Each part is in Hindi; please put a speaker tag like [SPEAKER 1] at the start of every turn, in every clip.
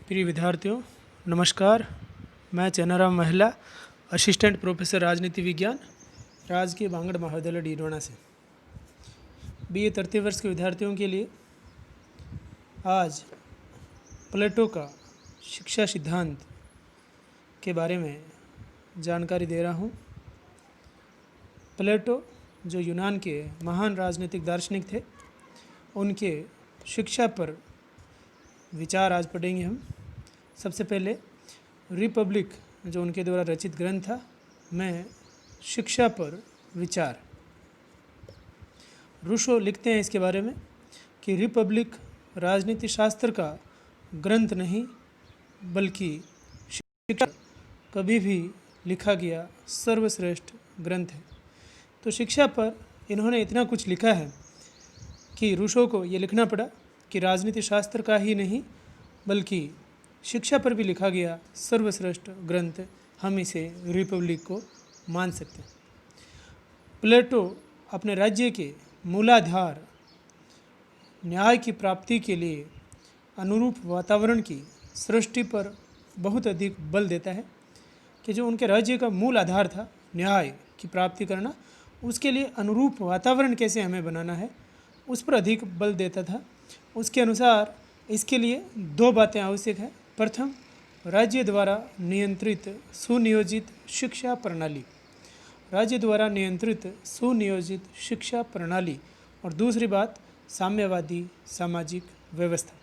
[SPEAKER 1] प्रिय विद्यार्थियों, नमस्कार। मैं चैनाराम महिला, असिस्टेंट प्रोफेसर राजनीति विज्ञान, राजकीय भांगड़ महाविद्यालय डीडवाना से। बीए तृतीय वर्ष के विद्यार्थियों के लिए आज प्लेटो का शिक्षा सिद्धांत के बारे में जानकारी दे रहा हूँ। प्लेटो जो यूनान के महान राजनीतिक दार्शनिक थे, उनके शिक्षा पर विचार आज पढ़ेंगे हम। सबसे पहले रिपब्लिक जो उनके द्वारा रचित ग्रंथ था, मैं शिक्षा पर विचार। रूसो लिखते हैं इसके बारे में कि रिपब्लिक राजनीति शास्त्र का ग्रंथ नहीं, बल्कि शिक्षा कभी भी लिखा गया सर्वश्रेष्ठ ग्रंथ है। तो शिक्षा पर इन्होंने इतना कुछ लिखा है कि रूसो को ये लिखना पड़ा कि राजनीति शास्त्र का ही नहीं, बल्कि शिक्षा पर भी लिखा गया सर्वश्रेष्ठ ग्रंथ, हम इसे रिपब्लिक को मान सकते हैं। प्लेटो अपने राज्य के मूलाधार न्याय की प्राप्ति के लिए अनुरूप वातावरण की सृष्टि पर बहुत अधिक बल देता है कि जो उनके राज्य का मूल आधार था, न्याय की प्राप्ति करना, उसके लिए अनुरूप वातावरण कैसे हमें बनाना है, उस पर अधिक बल देता था। उसके अनुसार इसके लिए दो बातें आवश्यक है। प्रथम, राज्य द्वारा नियंत्रित सुनियोजित शिक्षा प्रणाली, राज्य द्वारा नियंत्रित सुनियोजित शिक्षा प्रणाली, और दूसरी बात साम्यवादी सामाजिक व्यवस्था।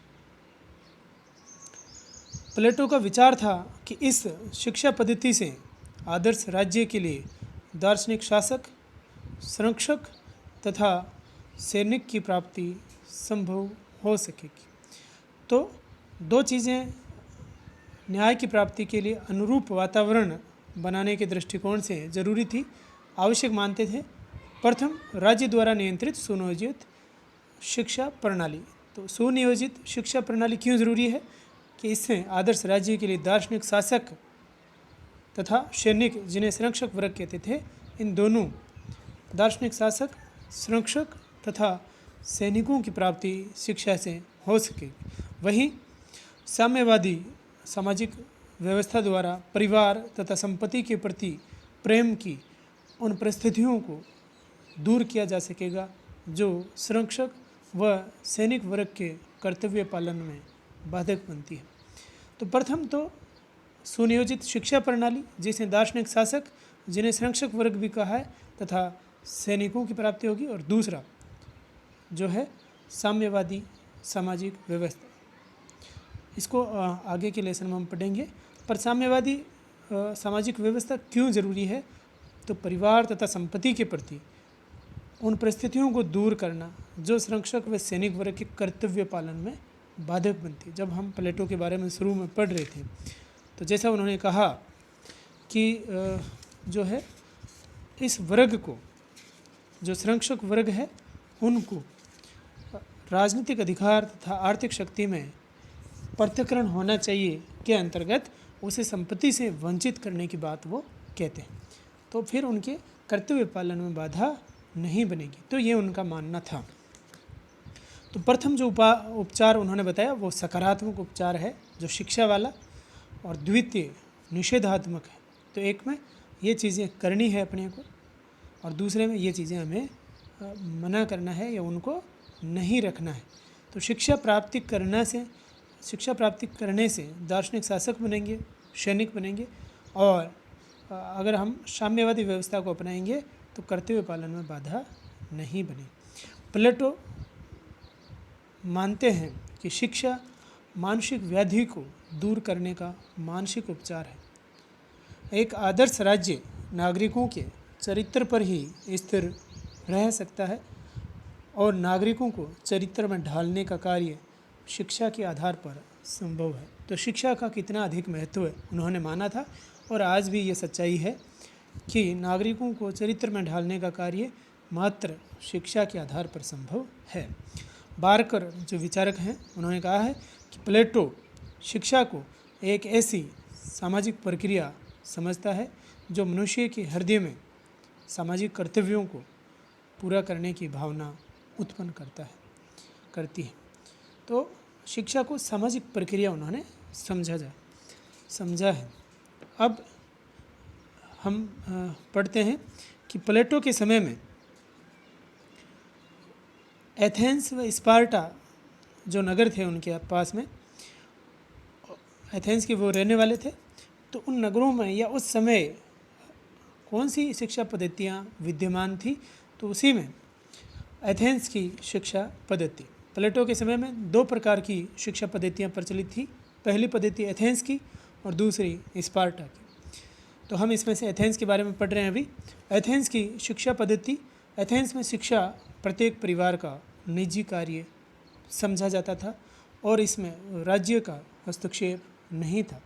[SPEAKER 1] प्लेटो का विचार था कि इस शिक्षा पद्धति से आदर्श राज्य के लिए दार्शनिक शासक, संरक्षक तथा सैनिक की प्राप्ति संभव हो सकेगी। तो दो चीज़ें न्याय की प्राप्ति के लिए अनुरूप वातावरण बनाने के दृष्टिकोण से जरूरी थी, आवश्यक मानते थे। प्रथम, राज्य द्वारा नियंत्रित सुनियोजित शिक्षा प्रणाली। तो सुनियोजित शिक्षा प्रणाली क्यों जरूरी है कि इससे आदर्श राज्य के लिए दार्शनिक शासक तथा सैनिक, जिन्हें संरक्षक वर्ग कहते थे, इन दोनों दार्शनिक शासक, संरक्षक तथा सैनिकों की प्राप्ति शिक्षा से हो सके। वहीं साम्यवादी सामाजिक व्यवस्था द्वारा परिवार तथा संपत्ति के प्रति प्रेम की उन परिस्थितियों को दूर किया जा सकेगा जो संरक्षक व सैनिक वर्ग के कर्तव्य पालन में बाधक बनती है। तो प्रथम तो सुनियोजित शिक्षा प्रणाली, जिसे दार्शनिक शासक, जिन्हें संरक्षक वर्ग भी कहा है, तथा सैनिकों की प्राप्ति होगी। और दूसरा जो है साम्यवादी सामाजिक व्यवस्था। इसको आगे के लेसन में हम पढ़ेंगे। पर साम्यवादी सामाजिक व्यवस्था क्यों ज़रूरी है? तो परिवार तथा संपत्ति के प्रति उन परिस्थितियों को दूर करना जो संरक्षक व सैनिक वर्ग के कर्तव्य पालन में बाधक बनती है। जब हम प्लेटो के बारे में शुरू में पढ़ रहे थे, तो जैसा उन्होंने कहा कि जो है इस वर्ग को, जो संरक्षक वर्ग है, उनको राजनीतिक अधिकार तथा आर्थिक शक्ति में पृथक्करण होना चाहिए के अंतर्गत उसे संपत्ति से वंचित करने की बात वो कहते हैं। तो फिर उनके कर्तव्य पालन में बाधा नहीं बनेगी। तो ये उनका मानना था। तो प्रथम जो उपचार उन्होंने बताया वो सकारात्मक उपचार है, जो शिक्षा वाला, और द्वितीय निषेधात्मक है। तो एक में ये चीज़ें करनी है अपने को, और दूसरे में ये चीज़ें हमें मना करना है या उनको नहीं रखना है। तो शिक्षा प्राप्ति करने से दार्शनिक शासक बनेंगे, सैनिक बनेंगे, और अगर हम साम्यवादी व्यवस्था को अपनाएंगे तो कर्तव्य पालन में बाधा नहीं बने। प्लेटो मानते हैं कि शिक्षा मानसिक व्याधि को दूर करने का मानसिक उपचार है। एक आदर्श राज्य नागरिकों के चरित्र पर ही स्थिर रह सकता है, और नागरिकों को चरित्र में ढालने का कार्य शिक्षा के आधार पर संभव है। तो शिक्षा का कितना अधिक महत्व है उन्होंने माना था, और आज भी ये सच्चाई है कि नागरिकों को चरित्र में ढालने का कार्य मात्र शिक्षा के आधार पर संभव है। बारकर जो विचारक हैं, उन्होंने कहा है कि प्लेटो शिक्षा को एक ऐसी सामाजिक प्रक्रिया समझता है जो मनुष्य के हृदय में सामाजिक कर्तव्यों को पूरा करने की भावना उत्पन्न करती है। तो शिक्षा को सामाजिक प्रक्रिया उन्होंने समझा है। अब हम पढ़ते हैं कि प्लेटो के समय में एथेंस व स्पार्टा जो नगर थे उनके पास में, एथेंस के वो रहने वाले थे, तो उन नगरों में या उस समय कौन सी शिक्षा पद्धतियाँ विद्यमान थी, तो उसी में एथेंस की शिक्षा पद्धति। प्लेटो के समय में दो प्रकार की शिक्षा पद्धतियाँ प्रचलित थी, पहली पद्धति एथेंस की और दूसरी स्पार्टा की। तो हम इसमें से एथेंस के बारे में पढ़ रहे हैं अभी। एथेंस की शिक्षा पद्धति, एथेंस में शिक्षा प्रत्येक परिवार का निजी कार्य समझा जाता था और इसमें राज्य का हस्तक्षेप नहीं था।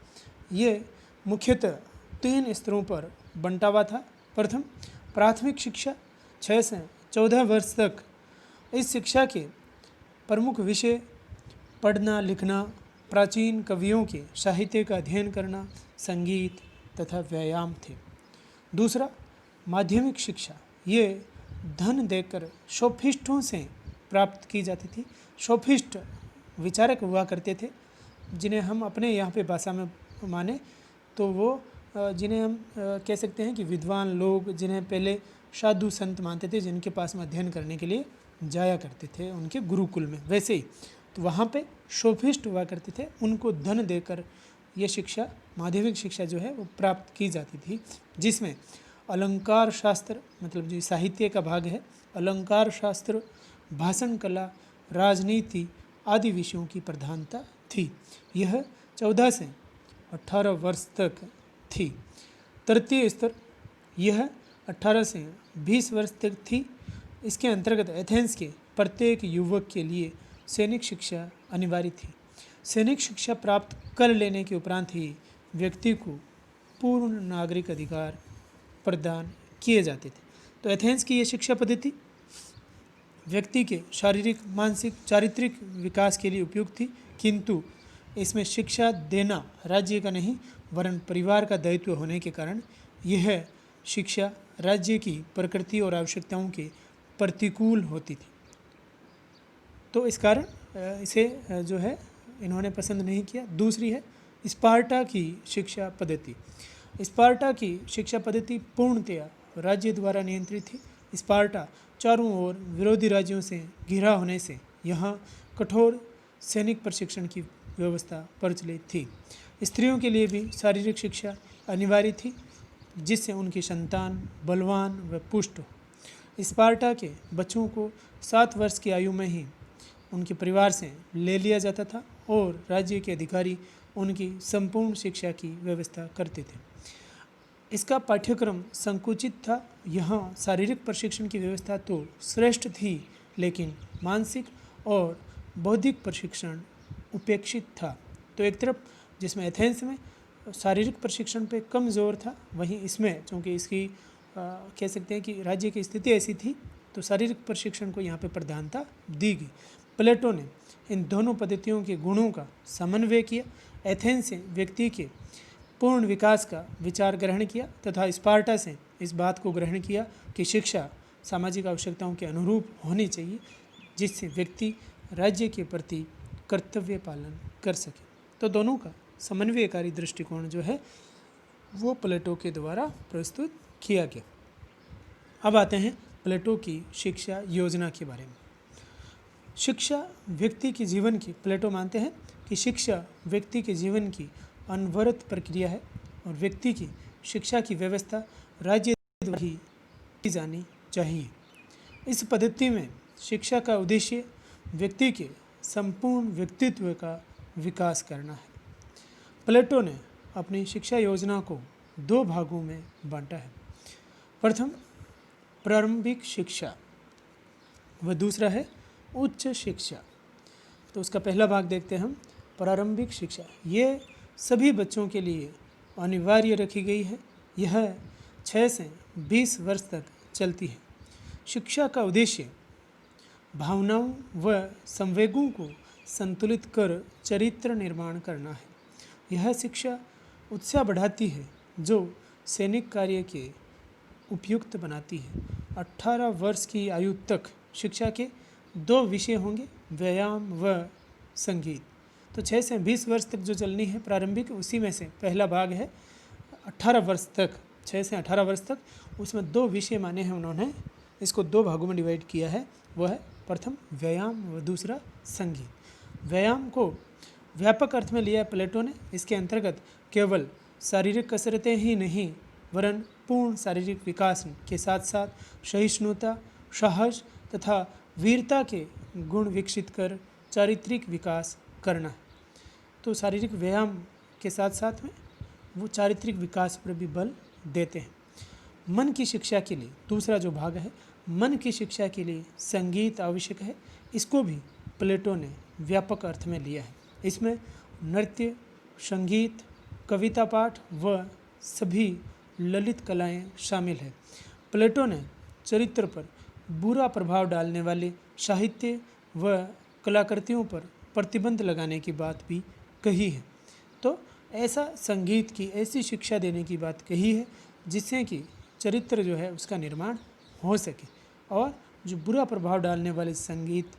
[SPEAKER 1] ये मुख्यतः 3 स्तरों पर बंटा हुआ था। प्रथम, प्राथमिक शिक्षा 6 से 14 वर्ष तक। इस शिक्षा के प्रमुख विषय पढ़ना लिखना, प्राचीन कवियों के साहित्य का अध्ययन करना, संगीत तथा व्यायाम थे। दूसरा, माध्यमिक शिक्षा, ये धन देकर सोफिस्टों से प्राप्त की जाती थी। सोफिस्ट विचारक हुआ करते थे, जिन्हें हम अपने यहाँ पे भाषा में माने तो वो जिन्हें हम कह सकते हैं कि विद्वान लोग, जिन्हें पहले साधु संत मानते थे, जिनके पास में अध्ययन करने के लिए जाया करते थे उनके गुरुकुल में, वैसे ही तो वहाँ पे सोफिस्ट हुआ करते थे। उनको धन देकर ये शिक्षा, माध्यमिक शिक्षा जो है वो प्राप्त की जाती थी, जिसमें अलंकार शास्त्र, मतलब जो साहित्य का भाग है, अलंकार शास्त्र, भाषण कला, राजनीति आदि विषयों की प्रधानता थी। यह 14 से 18 वर्ष तक थी। तृतीय स्तर, यह 18 से 20 वर्ष तक थी। इसके अंतर्गत एथेंस के प्रत्येक युवक के लिए सैनिक शिक्षा अनिवार्य थी। सैनिक शिक्षा प्राप्त कर लेने के उपरांत ही व्यक्ति को पूर्ण नागरिक अधिकार प्रदान किए जाते थे। तो एथेंस की ये शिक्षा पद्धति व्यक्ति के शारीरिक, मानसिक, चारित्रिक विकास के लिए उपयुक्त थी, किंतु इसमें शिक्षा देना राज्य का नहीं वरन परिवार का दायित्व होने के कारण यह शिक्षा राज्य की प्रकृति और आवश्यकताओं के प्रतिकूल होती थी। तो इस कारण इसे जो है इन्होंने पसंद नहीं किया। दूसरी है स्पार्टा की शिक्षा पद्धति। स्पार्टा की शिक्षा पद्धति पूर्णतया राज्य द्वारा नियंत्रित थी। स्पार्टा चारों ओर विरोधी राज्यों से घिरा होने से यहाँ कठोर सैनिक प्रशिक्षण की व्यवस्था प्रचलित थी। स्त्रियों के लिए भी शारीरिक शिक्षा अनिवार्य थी, जिससे उनकी संतान बलवान व पुष्ट हो। स्पार्टा के बच्चों को 7 वर्ष की आयु में ही उनके परिवार से ले लिया जाता था और राज्य के अधिकारी उनकी संपूर्ण शिक्षा की व्यवस्था करते थे। इसका पाठ्यक्रम संकुचित था। यहाँ शारीरिक प्रशिक्षण की व्यवस्था तो श्रेष्ठ थी, लेकिन मानसिक और बौद्धिक प्रशिक्षण उपेक्षित था। तो एक तरफ जिसमें एथेंस में शारीरिक प्रशिक्षण पे कम जोर था, वहीं इसमें चूँकि इसकी कह सकते हैं कि राज्य की स्थिति ऐसी थी, तो शारीरिक प्रशिक्षण को यहाँ पे प्रधानता दी गई। प्लेटो ने इन दोनों पद्धतियों के गुणों का समन्वय किया। एथेंस से व्यक्ति के पूर्ण विकास का विचार ग्रहण किया तथा स्पार्टा से इस बात को ग्रहण किया कि शिक्षा सामाजिक आवश्यकताओं के अनुरूप होनी चाहिए, जिससे व्यक्ति राज्य के प्रति कर्तव्य पालन कर सके। तो दोनों का समन्वयकारी दृष्टिकोण जो है वो प्लेटो के द्वारा प्रस्तुत किया गया। अब आते हैं प्लेटो की शिक्षा योजना के बारे में। शिक्षा व्यक्ति के जीवन की, प्लेटो मानते हैं कि शिक्षा व्यक्ति के जीवन की अनवरत प्रक्रिया है और व्यक्ति की शिक्षा की व्यवस्था राज्य द्वारा ही की जानी चाहिए। इस पद्धति में शिक्षा का उद्देश्य व्यक्ति के संपूर्ण व्यक्तित्व का विकास करना है। प्लेटो ने अपनी शिक्षा योजना को 2 भागों में बांटा है। प्रथम प्रारंभिक शिक्षा व दूसरा है उच्च शिक्षा। तो उसका पहला भाग देखते हैं हम। प्रारंभिक शिक्षा ये सभी बच्चों के लिए अनिवार्य रखी गई है। यह 6 से 20 वर्ष तक चलती है। शिक्षा का उद्देश्य भावनाओं व संवेगों को संतुलित कर चरित्र निर्माण करना है। यह शिक्षा उत्साह बढ़ाती है जो सैनिक कार्य के उपयुक्त बनाती है। 18 वर्ष की आयु तक शिक्षा के 2 विषय होंगे, व्यायाम व संगीत। तो 6 से 20 वर्ष तक जो चलनी है प्रारंभिक, उसी में से पहला भाग है 18 वर्ष तक, 6 से 18 वर्ष तक। उसमें 2 विषय माने हैं उन्होंने, इसको 2 भागों में डिवाइड किया है। वह है प्रथम व्यायाम व दूसरा संगीत। व्यायाम को व्यापक अर्थ में लिया है प्लेटो ने। इसके अंतर्गत केवल शारीरिक कसरतें ही नहीं वरन पूर्ण शारीरिक विकास के साथ साथ सहिष्णुता, साहस तथा वीरता के गुण विकसित कर चारित्रिक विकास करना है। तो शारीरिक व्यायाम के साथ साथ में वो चारित्रिक विकास पर भी बल देते हैं। मन की शिक्षा के लिए दूसरा जो भाग है, मन की शिक्षा के लिए संगीत आवश्यक है। इसको भी प्लेटो ने व्यापक अर्थ में लिया है। इसमें नृत्य, संगीत, कविता पाठ व सभी ललित कलाएं शामिल है। प्लेटो ने चरित्र पर बुरा प्रभाव डालने वाले साहित्य व कलाकृतियों पर प्रतिबंध लगाने की बात भी कही है। तो ऐसा संगीत की ऐसी शिक्षा देने की बात कही है जिससे कि चरित्र जो है उसका निर्माण हो सके, और जो बुरा प्रभाव डालने वाले संगीत,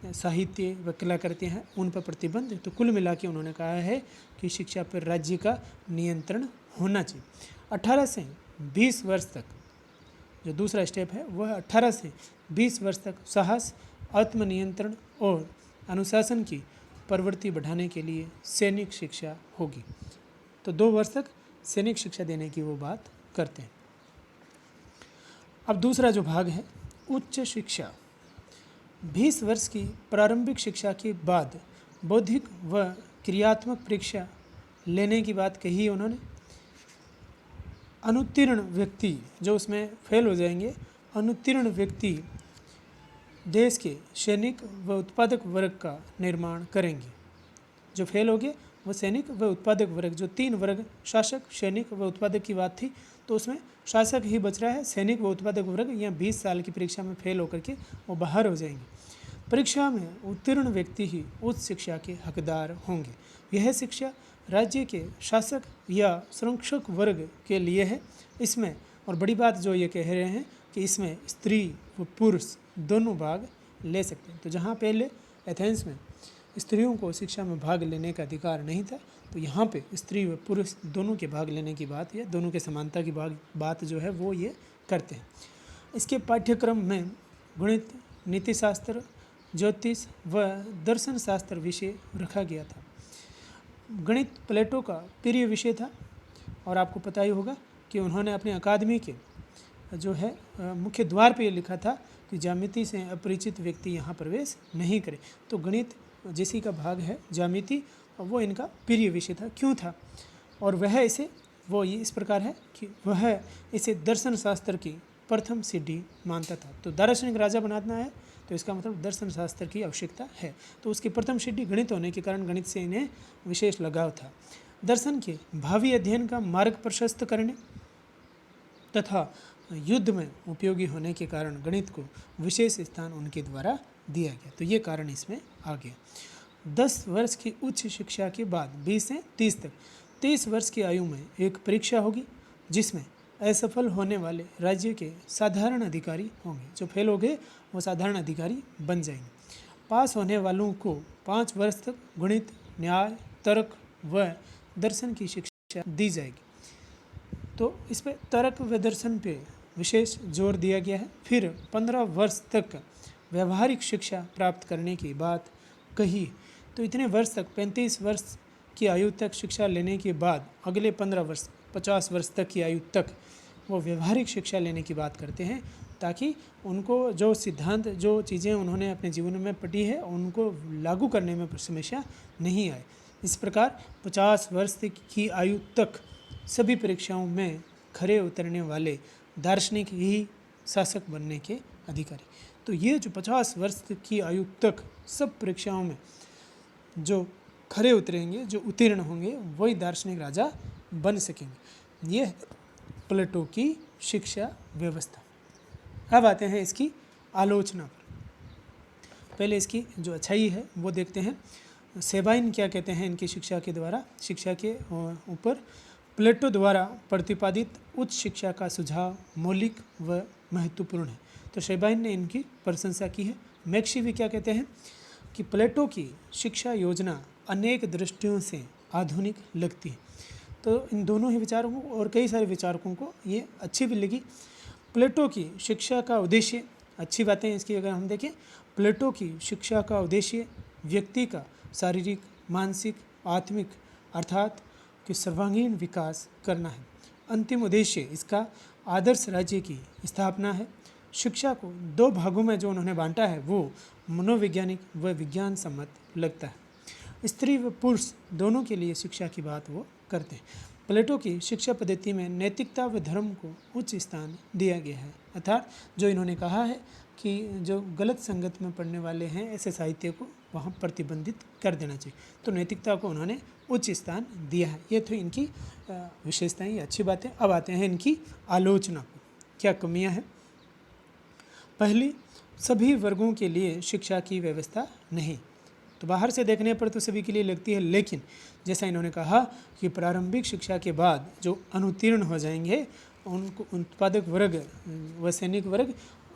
[SPEAKER 1] साहित्य व कलाकृतियाँ हैं उन पर प्रतिबंध। तो कुल मिला के उन्होंने कहा है कि शिक्षा पर राज्य का नियंत्रण होना चाहिए। 18 से 20 वर्ष तक जो दूसरा स्टेप है वह 18 से 20 वर्ष तक साहस, आत्मनियंत्रण और अनुशासन की प्रवृत्ति बढ़ाने के लिए सैनिक शिक्षा होगी। तो 2 वर्ष तक सैनिक शिक्षा देने की वो बात करते हैं। अब दूसरा जो भाग है उच्च शिक्षा। 20 वर्ष की प्रारंभिक शिक्षा के बाद बौद्धिक व क्रियात्मक परीक्षा लेने की बात कही है उन्होंने। अनुत्तीर्ण व्यक्ति जो उसमें फेल हो जाएंगे, अनुत्तीर्ण व्यक्ति देश के सैनिक व उत्पादक वर्ग का निर्माण करेंगे। जो फेल हो गए वो सैनिक व उत्पादक वर्ग, जो 3 वर्ग शासक, सैनिक व उत्पादक की बात थी, तो उसमें शासक ही बच रहा है। सैनिक व उत्पादक वर्ग या 20 साल की परीक्षा में फेल होकर के वो बाहर हो जाएंगे। परीक्षा में उत्तीर्ण व्यक्ति ही उच्च शिक्षा के हकदार होंगे। यह शिक्षा राज्य के शासक या संरक्षक वर्ग के लिए है। इसमें और बड़ी बात जो ये कह रहे हैं कि इसमें स्त्री व पुरुष दोनों भाग ले सकते हैं। तो जहाँ पहले एथेंस में स्त्रियों को शिक्षा में भाग लेने का अधिकार नहीं था, तो यहाँ पे स्त्री व पुरुष दोनों के भाग लेने की बात या दोनों के समानता की बात जो है वो ये करते हैं। इसके पाठ्यक्रम में गणित, नीतिशास्त्र, ज्योतिष व दर्शन शास्त्र विषय रखा गया था। गणित प्लेटो का प्रिय विषय था और आपको पता ही होगा कि उन्होंने अपने अकादमी के जो है मुख्य द्वार पे ये लिखा था कि ज्यामिति से अपरिचित व्यक्ति यहाँ प्रवेश नहीं करे। तो गणित जैसी का भाग है ज्यामिति, वो इनका प्रिय विषय था। क्यों था? और वह इसे वो ये इस प्रकार है कि वह इसे दर्शन शास्त्र की प्रथम सीढ़ी मानता था। तो दार्शनिक राजा बनाना है तो इसका मतलब दर्शन शास्त्र की आवश्यकता है। तो उसकी प्रथम सीढ़ी गणित होने के कारण गणित से इन्हें विशेष लगाव था। दर्शन के भावी अध्ययन का मार्ग प्रशस्त करने तथा युद्ध में उपयोगी होने के कारण गणित को विशेष स्थान उनके द्वारा दिया गया। तो ये कारण इसमें आ गया। 10 वर्ष की उच्च शिक्षा के बाद 20 से 30 तक 23 वर्ष की आयु में एक परीक्षा होगी जिसमें असफल होने वाले राज्य के साधारण अधिकारी होंगे। जो फेल हो गए वो साधारण अधिकारी बन जाएंगे। पास होने वालों को 5 वर्ष तक गणित, न्याय, तर्क व दर्शन की शिक्षा दी जाएगी। तो इस पर तर्क व दर्शन पे विशेष जोर दिया गया है। फिर 15 वर्ष तक व्यवहारिक शिक्षा प्राप्त करने की बात कही। तो इतने वर्ष तक 35 वर्ष की आयु तक शिक्षा लेने के बाद अगले 15 वर्ष 50 वर्ष तक की आयु तक वो व्यवहारिक शिक्षा लेने की बात करते हैं, ताकि उनको जो सिद्धांत, जो चीज़ें उन्होंने अपने जीवन में पढ़ी है उनको लागू करने में समस्या नहीं आए। इस प्रकार 50 वर्ष की आयु तक सभी परीक्षाओं में खरे उतरने वाले दार्शनिक ही शासक बनने के अधिकारी। तो ये जो 50 वर्ष की आयु तक सब परीक्षाओं में जो खरे उतरेंगे, जो उत्तीर्ण होंगे, वही दार्शनिक राजा बन सकेंगे। ये प्लेटो की शिक्षा व्यवस्था। अब आते हैं इसकी आलोचना पर। पहले इसकी जो अच्छाई है वो देखते हैं। सेबाइन क्या कहते हैं इनकी शिक्षा के द्वारा, शिक्षा के ऊपर। प्लेटो द्वारा प्रतिपादित उच्च शिक्षा का सुझाव मौलिक व महत्वपूर्ण है। तो सेबाइन ने इनकी प्रशंसा की है। मैक्सिवी क्या कहते हैं कि प्लेटो की शिक्षा योजना अनेक दृष्टियों से आधुनिक लगती है। तो इन दोनों ही विचारों को और कई सारे विचारकों को ये अच्छी भी लगी। प्लेटो की शिक्षा का उद्देश्य, अच्छी बातें इसकी अगर हम देखें, प्लेटो की शिक्षा का उद्देश्य व्यक्ति का शारीरिक, मानसिक, आत्मिक अर्थात कि सर्वांगीण विकास करना है। अंतिम उद्देश्य इसका आदर्श राज्य की स्थापना है। शिक्षा को दो भागों में जो उन्होंने बांटा है वो मनोवैज्ञानिक व विज्ञान सम्मत लगता है। स्त्री व पुरुष दोनों के लिए शिक्षा की बात वो करते हैं। प्लेटो की शिक्षा पद्धति में नैतिकता व धर्म को उच्च स्थान दिया गया है, अर्थात जो इन्होंने कहा है कि जो गलत संगत में पढ़ने वाले हैं ऐसे साहित्य को वहाँ प्रतिबंधित कर देना चाहिए। तो नैतिकता को उन्होंने उच्च स्थान दिया है। ये तो इनकी विशेषताएं, ये अच्छी बातें। अब आते हैं इनकी आलोचना को, क्या कमियां हैं। पहली, सभी वर्गों के लिए शिक्षा की व्यवस्था नहीं। तो बाहर से देखने पर तो सभी के लिए लगती है, लेकिन जैसा इन्होंने कहा कि प्रारंभिक शिक्षा के बाद जो अनुत्तीर्ण हो जाएंगे उनको उत्पादक वर्ग व सैनिक वर्ग,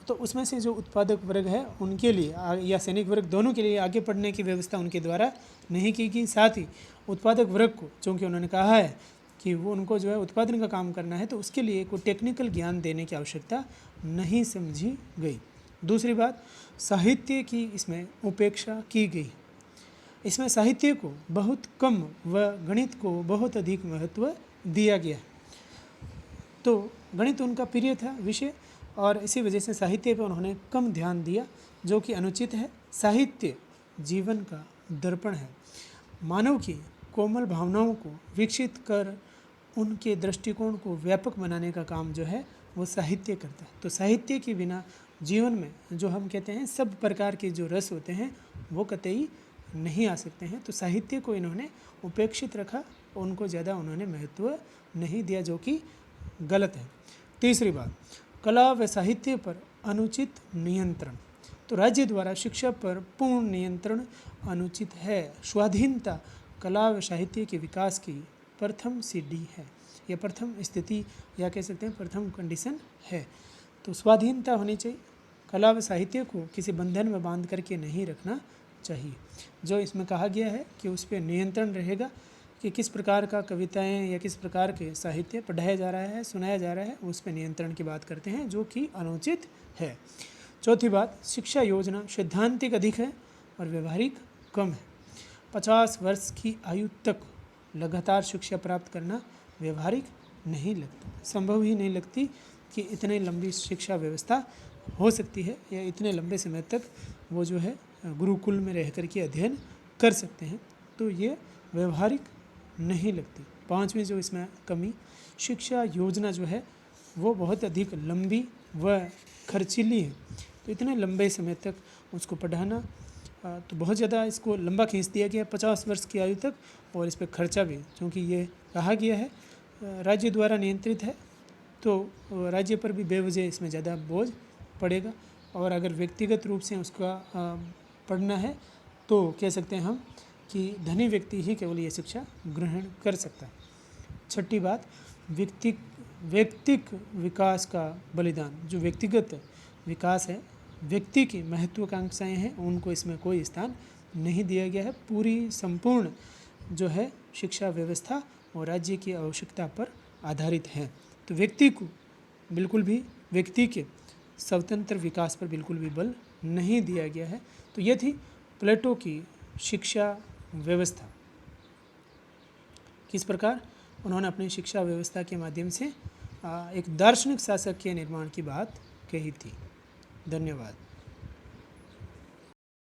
[SPEAKER 1] तो उसमें से जो उत्पादक वर्ग है उनके लिए या सैनिक वर्ग दोनों के लिए आगे पढ़ने की व्यवस्था उनके द्वारा नहीं की गई। साथ ही उत्पादक वर्ग को, चूँकि उन्होंने कहा है कि वो उनको जो है उत्पादन का काम करना है, तो उसके लिए कोई टेक्निकल ज्ञान देने की आवश्यकता नहीं समझी गई। दूसरी बात, साहित्य की इसमें उपेक्षा की गई। इसमें साहित्य को बहुत कम व गणित को बहुत अधिक महत्व दिया गया। तो गणित उनका प्रिय था विषय और इसी वजह से साहित्य पर उन्होंने कम ध्यान दिया, जो कि अनुचित है। साहित्य जीवन का दर्पण है। मानव की कोमल भावनाओं को विकसित कर उनके दृष्टिकोण को व्यापक बनाने का काम जो है वो साहित्य करता है। तो साहित्य के बिना जीवन में जो हम कहते हैं सब प्रकार के जो रस होते हैं वो कतई नहीं आ सकते हैं। तो साहित्य को इन्होंने उपेक्षित रखा, उनको ज़्यादा उन्होंने महत्व नहीं दिया, जो कि गलत है। तीसरी बात, कला व साहित्य पर अनुचित नियंत्रण। तो राज्य द्वारा शिक्षा पर पूर्ण नियंत्रण अनुचित है। स्वाधीनता कला व साहित्य के विकास की प्रथम सीढ़ी है, या प्रथम स्थिति, या कह सकते हैं प्रथम कंडीशन है। तो स्वाधीनता होनी चाहिए। कला व साहित्य को किसी बंधन में बांध करके नहीं रखना चाहिए। जो इसमें कहा गया है कि उस पर नियंत्रण रहेगा कि किस प्रकार का कविताएं या किस प्रकार के साहित्य पढ़ाया जा रहा है, सुनाया जा रहा है, उस पर नियंत्रण की बात करते हैं, जो कि अनुचित है। चौथी बात, शिक्षा योजना सैद्धांतिक अधिक है और व्यवहारिक कम है। 50 वर्ष की आयु तक लगातार शिक्षा प्राप्त करना व्यवहारिक नहीं लगता, संभव ही नहीं लगती कि इतने लंबी शिक्षा व्यवस्था हो सकती है, या इतने लंबे समय तक वो जो है गुरुकुल में रह कर के अध्ययन कर सकते हैं। तो ये व्यवहारिक नहीं लगती। पांचवी जो इसमें कमी, शिक्षा योजना जो है वो बहुत अधिक लंबी व खर्चीली है। तो इतने लंबे समय तक उसको पढ़ाना, तो बहुत ज़्यादा इसको लंबा खींच दिया गया 50 वर्ष की आयु तक, और इस पर खर्चा भी, क्योंकि ये कहा गया है राज्य द्वारा नियंत्रित है, तो राज्य पर भी बेवजह इसमें ज़्यादा बोझ पड़ेगा। और अगर व्यक्तिगत रूप से उसका पढ़ना है तो कह सकते हैं हम कि धनी व्यक्ति ही केवल ये शिक्षा ग्रहण कर सकता है। छठी बात, व्यक्तिक विकास का बलिदान। जो व्यक्तिगत विकास है, व्यक्ति की महत्वाकांक्षाएं हैं, उनको इसमें कोई स्थान नहीं दिया गया है। पूरी संपूर्ण जो है शिक्षा व्यवस्था और राज्य की आवश्यकता पर आधारित है। तो व्यक्ति को बिल्कुल भी, व्यक्ति के स्वतंत्र विकास पर बिल्कुल भी बल नहीं दिया गया है। तो ये थी प्लेटो की शिक्षा व्यवस्था। किस प्रकार उन्होंने अपनी शिक्षा व्यवस्था के माध्यम से एक दार्शनिक शासक के निर्माण की बात कही थी। धन्यवाद।